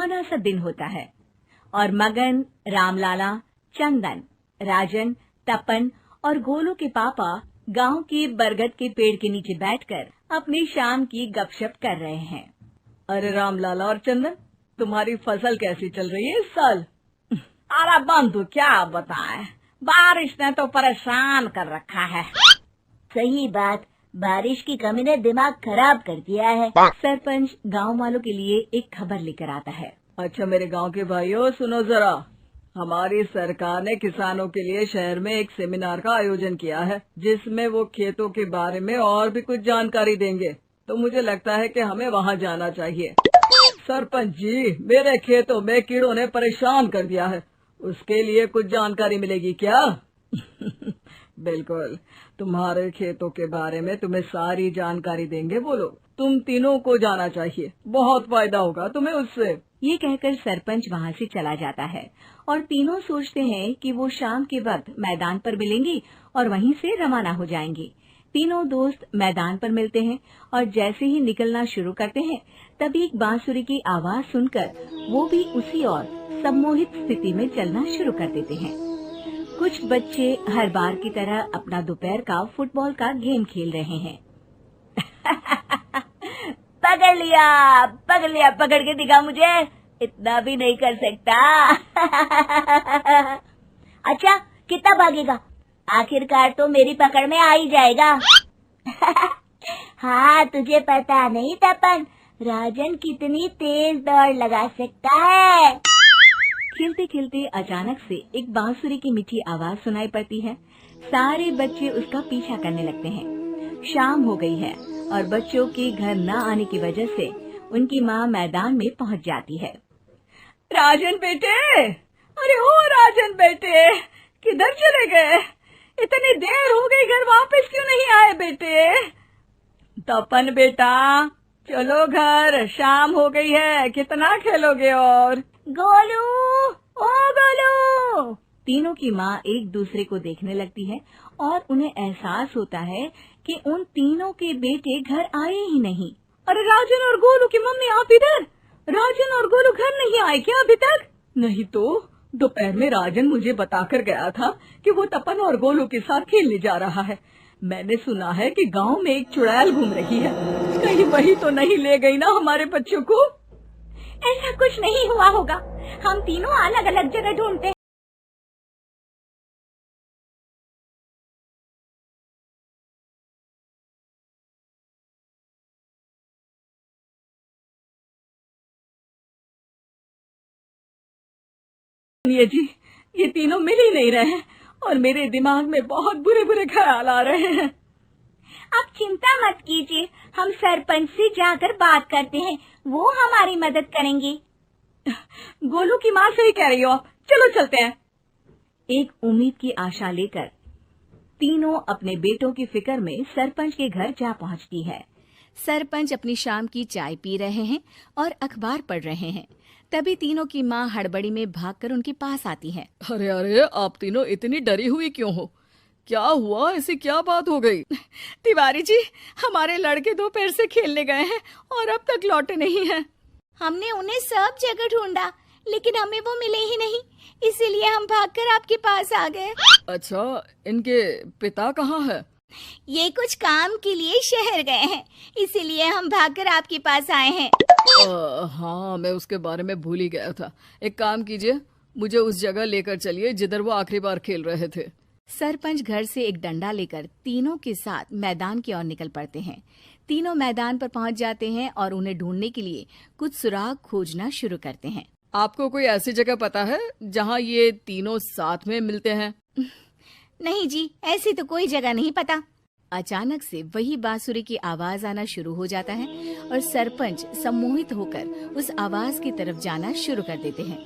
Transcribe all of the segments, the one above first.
सुहाना सा दिन होता है और मगन, रामलाला, चंदन, राजन, तपन और गोलू के पापा गांव के बरगद के पेड़ के नीचे बैठकर अपनी शाम की गपशप कर रहे हैं। अरे रामलाला और चंदन, तुम्हारी फसल कैसी चल रही है इस साल? अरे बंधु, क्या बताएं, बारिश ने तो परेशान कर रखा है। सही बात, बारिश की कमी ने दिमाग खराब कर दिया है। सरपंच गांव वालों के लिए एक खबर लेकर आता है। अच्छा मेरे गांव के भाइयों, सुनो जरा, हमारी सरकार ने किसानों के लिए शहर में एक सेमिनार का आयोजन किया है, जिसमें वो खेतों के बारे में और भी कुछ जानकारी देंगे। तो मुझे लगता है कि हमें वहां जाना चाहिए। सरपंच जी, मेरे खेतों में कीड़ों ने परेशान कर दिया है, उसके लिए कुछ जानकारी मिलेगी क्या? बिल्कुल, तुम्हारे खेतों के बारे में तुम्हें सारी जानकारी देंगे वो लोग। तुम तीनों को जाना चाहिए, बहुत फायदा होगा तुम्हें उससे। ये कहकर सरपंच वहाँ से चला जाता है और तीनों सोचते हैं कि वो शाम के वक्त मैदान पर मिलेंगे और वहीं से रवाना हो जाएंगे। तीनों दोस्त मैदान पर मिलते हैं और जैसे ही निकलना शुरू करते हैं तभी एक बांसुरी की आवाज सुनकर वो भी उसी ओर सम्मोहित स्थिति में चलना शुरू कर देते हैं। कुछ बच्चे हर बार की तरह अपना दोपहर का फुटबॉल का गेम खेल रहे हैं। पकड़ लिया, पकड़ के दिखा मुझे, इतना भी नहीं कर सकता। अच्छा, कितना भागेगा? आखिरकार तो मेरी पकड़ में आ ही जाएगा। हाँ, तुझे पता नहीं तपन, राजन कितनी तेज दौड़ लगा सकता है। खेलते खेलते अचानक से एक बांसुरी की मीठी आवाज सुनाई पड़ती है। सारे बच्चे उसका पीछा करने लगते हैं। शाम हो गई है और बच्चों के घर न आने की वजह से उनकी माँ मैदान में पहुँच जाती है। राजन बेटे, अरे ओ राजन बेटे, किधर चले गए? इतनी देर हो गई, घर वापस क्यों नहीं आए बेटे? तपन बेटा, चलो घर, शाम हो गई है, कितना खेलोगे? और गोलू, ओ गोलू! तीनों की माँ एक दूसरे को देखने लगती है और उन्हें एहसास होता है कि उन तीनों के बेटे घर आए ही नहीं। अरे राजन और गोलू की मम्मी, आप इधर? राजन और गोलू घर नहीं आए क्या अभी तक? नहीं तो दोपहर में राजन मुझे बताकर गया था कि वो तपन और गोलू के साथ खेलने जा रहा है। मैंने सुना है कि गांव में एक चुड़ैल घूम रही है, कहीं वही तो नहीं ले गई ना हमारे बच्चों को? ऐसा कुछ नहीं हुआ होगा, हम तीनों अलग अलग जगह ढूंढते हैं। जी, ये तीनों मिल ही नहीं रहे हैं और मेरे दिमाग में बहुत बुरे बुरे ख्याल आ रहे हैं। आप चिंता मत कीजिए, हम सरपंच से जाकर बात करते हैं, वो हमारी मदद करेंगे। गोलू की माँ सही कह रही हो, चलो चलते हैं। एक उम्मीद की आशा लेकर तीनों अपने बेटों की फिक्र में सरपंच के घर जा पहुंचती है। सरपंच अपनी शाम की चाय पी रहे हैं और अखबार पढ़ रहे हैं। तभी तीनों की माँ हड़बड़ी में भागकर उनके पास आती है। अरे अरे, आप तीनों इतनी डरी हुई क्यों हो? क्या हुआ? ऐसी क्या बात हो गई? तिवारी जी, हमारे लड़के दोपहर से खेलने गए हैं और अब तक लौटे नहीं हैं। हमने उन्हें सब जगह ढूंढा, लेकिन हमें वो मिले ही नहीं, इसीलिए हम भागकर आपके पास आ गए। अच्छा, इनके पिता कहाँ है? ये कुछ काम के लिए शहर गए हैं, इसीलिए हम भागकर आपके पास आए हैं। हाँ, मैं उसके बारे में भूल ही गया था। एक काम कीजिए, मुझे उस जगह लेकर चलिए जिधर वो आखिरी बार खेल रहे थे। सरपंच घर से एक डंडा लेकर तीनों के साथ मैदान की ओर निकल पड़ते हैं। तीनों मैदान पर पहुंच जाते हैं और उन्हें ढूंढने के लिए कुछ सुराग खोजना शुरू करते हैं। आपको कोई ऐसी जगह पता है जहाँ ये तीनों साथ में मिलते हैं? नहीं जी, ऐसी तो कोई जगह नहीं पता। अचानक से वही बांसुरी की आवाज आना शुरू हो जाता है और सरपंच सम्मोहित होकर उस आवाज की तरफ जाना शुरू कर देते हैं।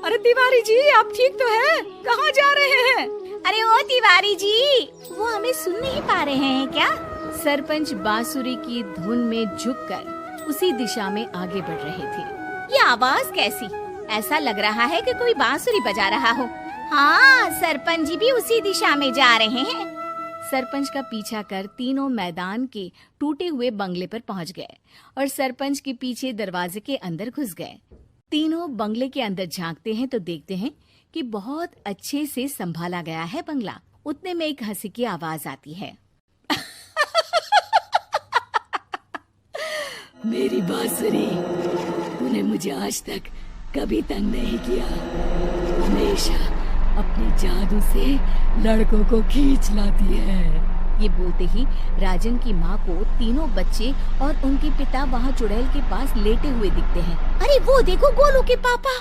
अरे तिवारी जी, आप ठीक तो हैं? कहाँ जा रहे हैं? अरे ओ तिवारी जी, वो हमें सुन नहीं पा रहे हैं क्या? सरपंच बांसुरी की धुन में झुककर उसी दिशा में आगे बढ़ रहे थे। ये आवाज कैसी? ऐसा लग रहा है कि कोई बांसुरी बजा रहा हो। हाँ, सरपंच जी भी उसी दिशा में जा रहे हैं। सरपंच का पीछा कर तीनों मैदान के टूटे हुए बंगले पर पहुंच गए और सरपंच के पीछे दरवाजे के अंदर घुस गए। तीनों बंगले के अंदर झांकते हैं तो देखते हैं कि बहुत अच्छे से संभाला गया है बंगला। उतने में एक हंसी की आवाज आती है। मेरी बांसुरी, तूने मुझे आज तक कभी तंग नहीं किया। हमेशा अपने जादू से लड़कों को खींच लाती है। ये बोलते ही राजन की माँ को तीनों बच्चे और उनके पिता वहाँ चुड़ैल के पास लेटे हुए दिखते हैं। अरे वो देखो गोलू के पापा।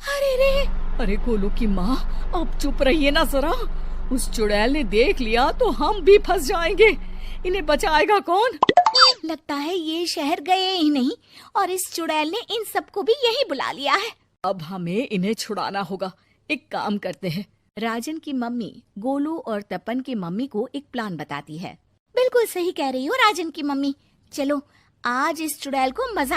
अरे रे। अरे गोलू की माँ, अब चुप रहिए ना जरा। उस चुड़ैल ने देख लिया तो हम भी फंस जाएंगे। इन्हें बचाएगा कौन? लगता है ये शहर गए ही नहीं और इस चुड़ैल ने इन सबको भी यही बुला लिया है। अब हमें इन्हें छुड़ाना होगा। एक काम करते हैं। राजन की मम्मी गोलू और तपन की मम्मी को एक प्लान बताती है। बिल्कुल सही कह रही हो राजन की मम्मी। चलो आज इस चुड़ैल को मजा